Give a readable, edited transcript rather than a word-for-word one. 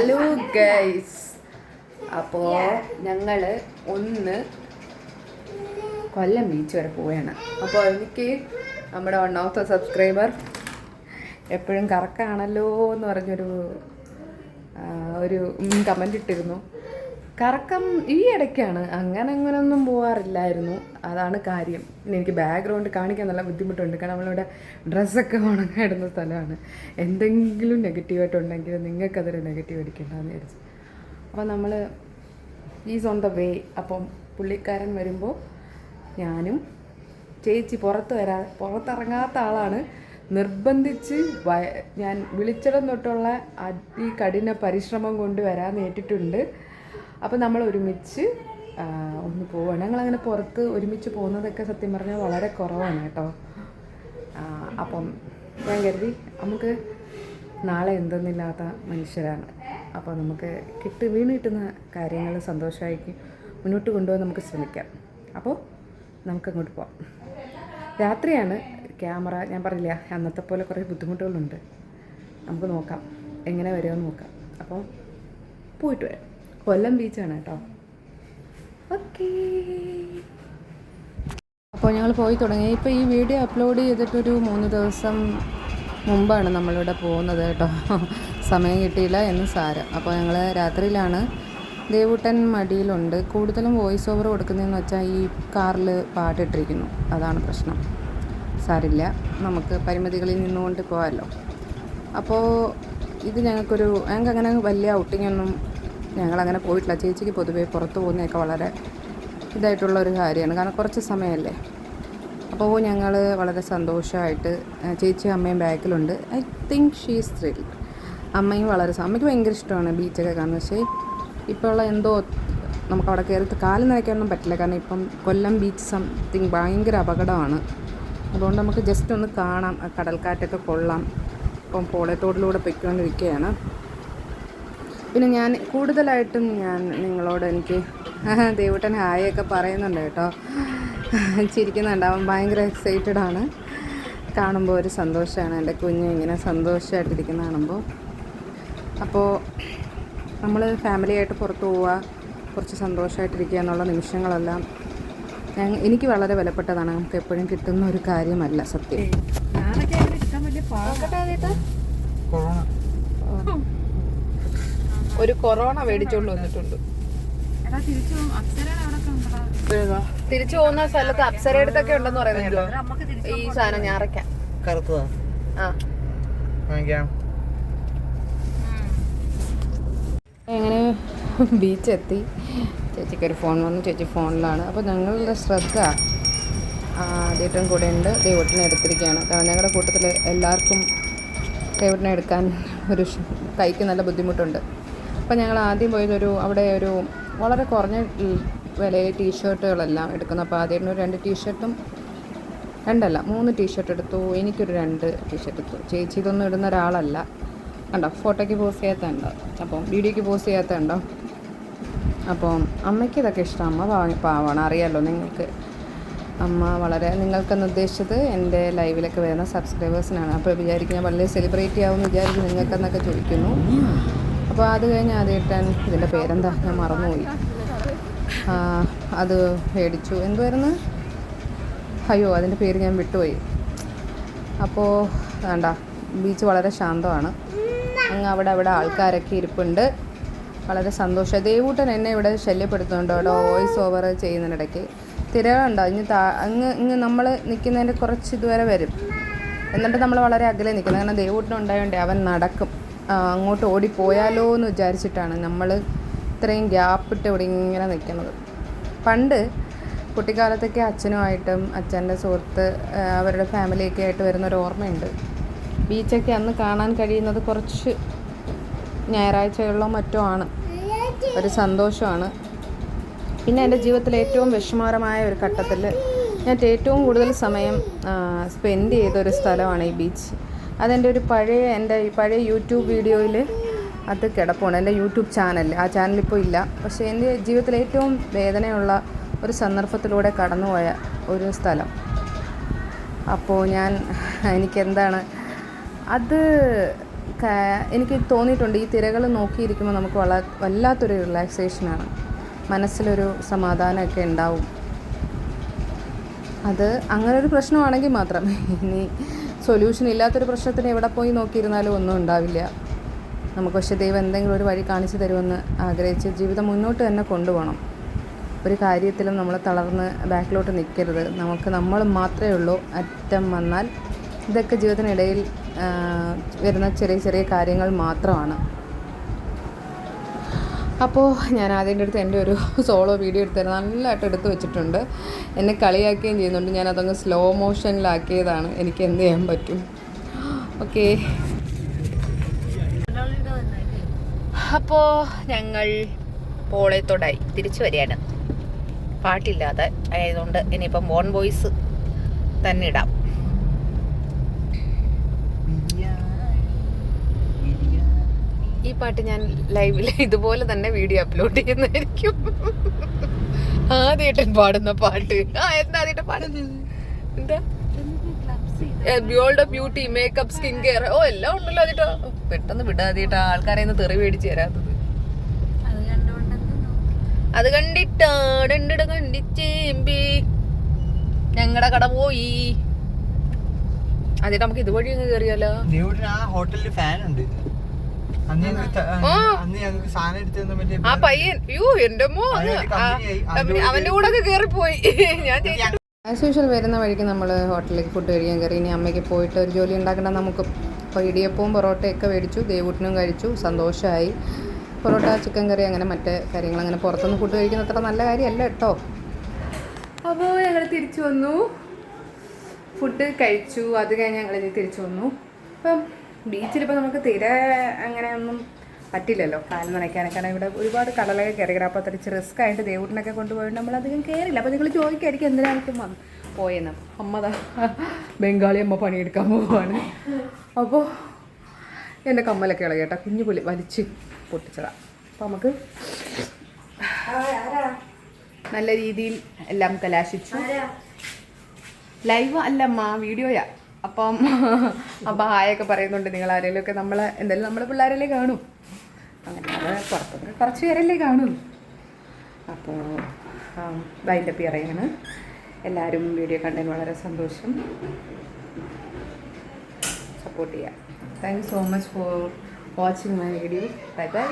Hello guys, അപ്പോൾ ഞങ്ങൾ ഒന്ന് കൊല്ലം ബീച്ച് വരെ പോവുകയാണ്. അപ്പോൾ എനിക്ക് നമ്മുടെ 1 സബ്സ്ക്രൈബർ എപ്പോഴും കറക്കാണല്ലോ എന്ന് പറഞ്ഞൊരു കമൻ്റ് ഇട്ടിരുന്നു. കറക്കം ഈ ഇടയ്ക്കാണ്, അങ്ങനെയൊന്നും പോകാറില്ലായിരുന്നു. അതാണ് കാര്യം. പിന്നെ എനിക്ക് ബാക്ക്ഗ്രൗണ്ട് കാണിക്കാൻ നല്ല ബുദ്ധിമുട്ടുണ്ട്, കാരണം നമ്മളിവിടെ ഡ്രസ്സൊക്കെ ഉണങ്ങാൻ ഇടുന്ന സ്ഥലമാണ്. എന്തെങ്കിലും നെഗറ്റീവായിട്ടുണ്ടെങ്കിൽ നിങ്ങൾക്കതൊരു നെഗറ്റീവ് അടിക്കേണ്ടെന്ന് വിചാരിച്ചു. അപ്പോൾ നമ്മൾ ഈസ് ഓൺ ദ വേ. അപ്പം പുള്ളിക്കാരൻ വരുമ്പോൾ ഞാനും ചേച്ചി പുറത്തിറങ്ങാത്ത ആളാണ്. നിർബന്ധിച്ച് ഞാൻ വിളിച്ചിടം തൊട്ടുള്ള ഈ കഠിന പരിശ്രമം കൊണ്ട് വരാൻ നേരിട്ടിട്ടുണ്ട്. അപ്പോൾ നമ്മൾ ഒരുമിച്ച് ഒന്ന് പോവുകയാണ്. ഞങ്ങളങ്ങനെ പുറത്ത് ഒരുമിച്ച് പോകുന്നതൊക്കെ സത്യം പറഞ്ഞാൽ വളരെ കുറവാണ് കേട്ടോ. അപ്പം ഞാൻ കരുതി നമുക്ക് നാളെ എന്തെന്നില്ലാത്ത മനുഷ്യരാണ്. അപ്പോൾ നമുക്ക് വീണ് കിട്ടുന്ന കാര്യങ്ങൾ സന്തോഷമായിട്ട് മുന്നോട്ട് കൊണ്ടുപോകാൻ നമുക്ക് ശ്രമിക്കാം. അപ്പോൾ നമുക്കങ്ങോട്ട് പോവാം. രാത്രിയാണ്. ക്യാമറ ഞാൻ പറഞ്ഞില്ല, അന്നത്തെ പോലെ കുറേ ബുദ്ധിമുട്ടുകളുണ്ട്. നമുക്ക് നോക്കാം എങ്ങനെ വരുമെന്ന് നോക്കാം. അപ്പം പോയിട്ട് വരാം. കൊല്ലം ബീച്ചാണ് കേട്ടോ. ഓക്കേ, അപ്പോൾ ഞങ്ങൾ പോയി തുടങ്ങി. ഇപ്പോൾ ഈ വീഡിയോ അപ്ലോഡ് ചെയ്തിട്ടൊരു 3 ദിവസം മുമ്പാണ് നമ്മളിവിടെ പോകുന്നത് കേട്ടോ. സമയം കിട്ടിയില്ല എന്ന് സാരം. അപ്പോൾ ഞങ്ങൾ രാത്രിയിലാണ്. ദേവൂട്ടൻ മടിയിലുണ്ട്. കൂടുതലും വോയിസ് ഓവർ കൊടുക്കുന്നതെന്ന് വെച്ചാൽ ഈ കാറിൽ പാട്ടിട്ടിരിക്കുന്നു, അതാണ് പ്രശ്നം. സാരില്ല, നമുക്ക് പരിമിതികളിൽ നിന്നുകൊണ്ട് പോകാമല്ലോ. അപ്പോൾ ഇത് ഞങ്ങൾക്കങ്ങനെ വലിയ ഔട്ടിങ്ങൊന്നും ഞങ്ങളങ്ങനെ പോയിട്ടില്ല. ചേച്ചിക്ക് പൊതുവേ പുറത്ത് പോകുന്നതൊക്കെ വളരെ ഇതായിട്ടുള്ളൊരു കാര്യമാണ്, കാരണം കുറച്ച് സമയമല്ലേ. അപ്പോൾ ഞങ്ങൾ വളരെ സന്തോഷമായിട്ട്, ചേച്ചിയും അമ്മയും ബാക്കിലുണ്ട്. I think she is thrilled. അമ്മയ്ക്ക് ഭയങ്കര ഇഷ്ടമാണ് ബീച്ചൊക്കെ കാണുന്നത്. പക്ഷേ ഇപ്പോൾ ഉള്ള എന്തോ നമുക്കവിടെ കയറി കാല് നനയ്ക്കാനൊന്നും പറ്റില്ല, കാരണം ഇപ്പം കൊല്ലം ബീച്ച് സംതിങ് ഭയങ്കര അപകടമാണ്. അതുകൊണ്ട് നമുക്ക് ജസ്റ്റ് ഒന്ന് കാണാം, കടൽക്കാറ്റൊക്കെ കൊള്ളാം. ഇപ്പം പോളയത്തോടിലൂടെ പൊയ്ക്കൊണ്ടിരിക്കുകയാണ്. പിന്നെ ഞാൻ കൂടുതലായിട്ടും നിങ്ങളോട് എനിക്ക് ദേവൂട്ടൻ ഹായൊക്കെ പറയുന്നുണ്ട് കേട്ടോ. ചിരിക്കുന്നുണ്ട്, അവൻ ഭയങ്കര എക്സൈറ്റഡ് ആണ്. കാണുമ്പോൾ ഒരു സന്തോഷമാണ്, എൻ്റെ കുഞ്ഞ് ഇങ്ങനെ സന്തോഷമായിട്ടിരിക്കുന്ന കാണുമ്പോൾ. അപ്പോൾ നമ്മൾ ഫാമിലിയായിട്ട് പുറത്ത് പോവുക, കുറച്ച് സന്തോഷമായിട്ടിരിക്കുക എന്നുള്ള നിമിഷങ്ങളെല്ലാം എനിക്ക് വളരെ വിലപ്പെട്ടതാണ്. നമുക്ക് എപ്പോഴും കിട്ടുന്ന ഒരു കാര്യമല്ല സത്യം. ഒരു കൊറോണ മേടിച്ചോണ്ട് വന്നിട്ടുണ്ട്. തിരിച്ചു പോകുന്ന സ്ഥലത്ത് അപ്സര അടുത്തൊക്കെ ഉണ്ടെന്ന് പറയുന്നല്ലോ. ഈ സാധനം ഞാറയ്ക്കാം. എങ്ങനെ ബീച്ചെത്തി. ചേച്ചിക്കൊരു ഫോൺ വന്നു, ചേച്ചി ഫോണിലാണ്. അപ്പോൾ ഞങ്ങളുടെ ശ്രദ്ധ ദേവൂട്ടൻ കൂടെ ഉണ്ട്. ദേവൂട്ടനെ എടുത്തിരിക്കുകയാണ്, കാരണം ഞങ്ങളുടെ കൂട്ടത്തിൽ എല്ലാവർക്കും ദേവൂട്ടനെ എടുക്കാൻ കൈക്ക് നല്ല ബുദ്ധിമുട്ടുണ്ട്. അപ്പോൾ ഞങ്ങൾ ആദ്യം പോയത് അവിടെ ഒരു വളരെ കുറഞ്ഞ വിലയിൽ ടീഷർട്ടുകളെല്ലാം എടുക്കുന്നു. അപ്പോൾ ആദ്യം ഒരു 2 ടീഷർട്ടും 3 ടീഷർട്ട് എടുത്തു. എനിക്കൊരു 2 ടീഷർട്ട് എടുത്തു. ചേച്ചി ഇതൊന്നും ഇടുന്ന ഒരാളല്ല കണ്ടോ, ഫോട്ടോയ്ക്ക് പോസ്റ്റ് ചെയ്യാത്തതുണ്ടോ, അപ്പം വീഡിയോയ്ക്ക് പോസ്റ്റ് ചെയ്യാത്തതുണ്ടോ. അപ്പം അമ്മയ്ക്ക് ഇതൊക്കെ ഇഷ്ടം. അമ്മ പാവാണ്, അറിയാമല്ലോ നിങ്ങൾക്ക്. അമ്മ നിങ്ങൾക്കെന്ന് ഉദ്ദേശിച്ചത് എൻ്റെ ലൈവിലൊക്കെ വരുന്ന സബ്സ്ക്രൈബേഴ്സിനാണ്. അപ്പോൾ വിചാരിക്കും ഞാൻ വളരെ സെലിബ്രേറ്റ് ആവുമെന്ന് വിചാരിക്കും നിങ്ങൾക്കെന്നൊക്കെ ചോദിക്കുന്നു. അപ്പോൾ അത് കഴിഞ്ഞ് ആദ്യമായിട്ടാൻ ഇതിൻ്റെ പേരെന്താ ഞാൻ മറന്നുപോയി. അത് മേടിച്ചു. എന്തുവായിരുന്നു, അയ്യോ അതിൻ്റെ പേര് ഞാൻ വിട്ടുപോയി. അപ്പോൾ വേണ്ട, ബീച്ച് വളരെ ശാന്തമാണ്. അങ്ങ് അവിടെ ആൾക്കാരൊക്കെ ഇരിപ്പുണ്ട്. വളരെ സന്തോഷം. ദേവൂട്ടൻ എന്നെ ഇവിടെ ശല്യപ്പെടുത്തുന്നുണ്ട് അവിടെ വോയിസ് ഓവർ ചെയ്യുന്നതിനിടയ്ക്ക്. തിരകളുണ്ടോ അങ്ങ് നമ്മൾ നിൽക്കുന്നതിൻ്റെ കുറച്ച് ഇതുവരെ വരും. എന്നിട്ട് നമ്മൾ വളരെ അകലെ നിൽക്കുന്നത്, കാരണം ദേവൂട്ടൻ ഉണ്ടായതുകൊണ്ട് അവൻ നടക്കും. അങ്ങോട്ട് ഓടിപ്പോയാലോ എന്ന് വിചാരിച്ചിട്ടാണ് നമ്മൾ ഇത്രയും ഗ്യാപ്പിട്ട് ഇവിടെ ഇങ്ങനെ നിൽക്കുന്നത്. പണ്ട് കുട്ടിക്കാലത്തൊക്കെ അച്ഛനുമായിട്ടും അച്ഛൻ്റെ സുഹൃത്ത് അവരുടെ ഫാമിലിയൊക്കെ ആയിട്ട് വരുന്നൊരു ഓർമ്മയുണ്ട്. ബീച്ചൊക്കെ അന്ന് കാണാൻ കഴിയുന്നത് കുറച്ച് ഞായറാഴ്ചകളിലോ മറ്റോ ആണ്. ഒരു സന്തോഷമാണ്. പിന്നെ എൻ്റെ ജീവിതത്തിലെ ഏറ്റവും വിഷമകരമായ ഒരു ഘട്ടത്തിൽ ഞാൻ ഏറ്റവും കൂടുതൽ സമയം സ്പെൻഡ് ചെയ്തൊരു സ്ഥലമാണ് ഈ ബീച്ച്. അതെൻ്റെ എൻ്റെ പഴയ യൂട്യൂബ് വീഡിയോയിൽ അത് കിടപ്പുണ്ട്, എൻ്റെ യൂട്യൂബ് ചാനൽ. ആ ചാനലിപ്പോൾ ഇല്ല. പക്ഷേ എൻ്റെ ജീവിതത്തിൽ ഏറ്റവും വേദനയുള്ള ഒരു സന്ദർഭത്തിലൂടെ കടന്നുപോയ ഒരു സ്ഥലം. അപ്പോൾ എനിക്കെന്താണ് അത് എനിക്ക് തോന്നിയിട്ടുണ്ട് ഈ തിരകൾ നോക്കിയിരിക്കുമ്പോൾ നമുക്ക് വല്ലാത്തൊരു റിലാക്സേഷനാണ്, മനസ്സിലൊരു സമാധാനമൊക്കെ ഉണ്ടാവും. അത് അങ്ങനെ ഒരു പ്രശ്നമാണെങ്കിൽ മാത്രം. ഇനി സൊല്യൂഷൻ ഇല്ലാത്തൊരു പ്രശ്നത്തിന് എവിടെ പോയി നോക്കിയിരുന്നാലും ഒന്നും ഉണ്ടാവില്ല നമുക്ക്. പക്ഷേ ദൈവം എന്തെങ്കിലും ഒരു വഴി കാണിച്ചു തരുമെന്ന് ആഗ്രഹിച്ച് ജീവിതം മുന്നോട്ട് തന്നെ കൊണ്ടുപോകണം. ഒരു കാര്യത്തിലും നമ്മൾ തളർന്ന് ബാക്കിലോട്ട് നിൽക്കരുത്. നമ്മൾ മാത്രമേ ഉള്ളൂ. അറ്റം വന്നാൽ ഇതൊക്കെ ജീവിതത്തിനിടയിൽ വരുന്ന ചെറിയ ചെറിയ കാര്യങ്ങൾ മാത്രമാണ്. അപ്പോൾ ഞാൻ ആദ്യൻ്റെ അടുത്ത് എൻ്റെ ഒരു സോളോ വീഡിയോ എടുത്തത് നല്ലതായിട്ട് എടുത്ത് വെച്ചിട്ടുണ്ട്. എന്നെ കളിയാക്കുകയും ചെയ്യുന്നുണ്ട്. ഞാനതങ്ങ് സ്ലോ മോഷനിലാക്കിയതാണ്. എനിക്ക് എന്ത് ചെയ്യാൻ പറ്റും. ഓക്കെ, അപ്പോൾ ഞങ്ങൾ പോളയത്തോടായി തിരിച്ചു വരികയാണ്. പാട്ടില്ലാതെ ആയതുകൊണ്ട് ഇനിയിപ്പം ബോൺ വോയിസ് തന്നെ ഇടാം. ഈ പാട്ട് ഞാൻ ലൈവിൽ ഇതുപോലെ തന്നെ വീഡിയോ അപ്ലോഡ് ചെയ്യുന്നതായിരിക്കും. ആദ്യമായിട്ട് പാടുന്ന പാട്ട്. എന്താ ആദ്യമായിട്ട് പാടുന്നത്? എന്താ ബിയോൾഡ് ബ്യൂട്ടി, മേക്കപ്പ്, സ്കിൻ കെയർ, എല്ലാം ഉണ്ടല്ലോ അതിട്ടോ. പെട്ടെന്ന് വിടാതിട്ടാ ആൾക്കാരെ ഒന്ന് തെറി മേടിച്ച് തരാത്തത്. അത് കണ്ടിട്ടാ കണ്ടിച്ചേമ്പി ഞങ്ങളുടെ കട പോയി. അതിട്ട് നമുക്ക് ഇതുവഴി അങ്ങ് കയറിയാലോ. ഹോട്ടലിൽ ഫാൻ ഉണ്ട്. ആ പയ്യൻ, എന്റെ അവന്റെ കൂടെ ഒക്കെ കേറിപ്പോയി. ഞാൻ ആസ് യൂഷ്വൽ വരുന്ന വഴിക്ക് നമ്മൾ ഹോട്ടലിലേക്ക് ഫുഡ് കഴിക്കാൻ കയറി. ഇനി അമ്മയ്ക്ക് പോയിട്ട് ഒരു ജോലി ഉണ്ടാക്കേണ്ട നമുക്കും. അപ്പോൾ ഇടിയപ്പവും പൊറോട്ടയൊക്കെ മേടിച്ചു, ദേവൂട്ടിനും കഴിച്ചു, സന്തോഷമായി. പൊറോട്ട, ചിക്കൻ കറി, അങ്ങനെ മറ്റ് കാര്യങ്ങൾ. അങ്ങനെ പുറത്തുനിന്ന് ഫുഡ് കഴിക്കുന്ന അത്ര നല്ല കാര്യമല്ല കേട്ടോ. അപ്പോൾ ഞങ്ങൾ തിരിച്ചു വന്നു, ഫുഡ് കഴിച്ചു. അത് കഴിഞ്ഞ് ഞങ്ങൾ തിരിച്ചു വന്നു. അപ്പം ബീച്ചിലിപ്പോൾ നമുക്ക് തീരെ അങ്ങനെ ഒന്നും പറ്റില്ലല്ലോ കാല് നനയ്ക്കാനൊക്കെ. കാരണം ഇവിടെ ഒരുപാട് കടലൊക്കെ കയറി. അപ്പോൾ തിരിച്ച് റിസ്ക് ആയിട്ട് ദേവൂട്ടിനൊക്കെ കൊണ്ടുപോയിട്ട് നമ്മളധികം കയറില്ല. അപ്പോൾ നിങ്ങൾ ചോദിക്കായിരിക്കും എന്തിനായിരിക്കും പോയെന്ന്. അമ്മതാ ബംഗാളി അമ്മ പണിയെടുക്കാൻ പോവുകയാണ്. അപ്പോൾ എൻ്റെ കമ്മലൊക്കെ ഇളകി കേട്ടോ, കുഞ്ഞു പുലി വലിച്ച് പൊട്ടിച്ചതാണ്. അപ്പോൾ നമുക്ക് നല്ല രീതിയിൽ എല്ലാം കലാശിച്ചു. ലൈവ് അല്ലമ്മ, വീഡിയോയാ. അപ്പം ഹായൊക്കെ പറയുന്നുണ്ട്. നിങ്ങൾ ആരെങ്കിലും ഒക്കെ എന്തായാലും നമ്മളെ പിള്ളേരല്ലേ കാണും. അങ്ങനെ അത് പുറത്തൊക്കെ കുറച്ച് പേരല്ലേ കാണും. അപ്പോൾ വൈൻഡപ്പ് പറയാണ്. എല്ലാവരും വീഡിയോ കണ്ടതിന് വളരെ സന്തോഷം. സപ്പോർട്ട് ചെയ്യാം. Thank you so much for watching my video. Bye bye.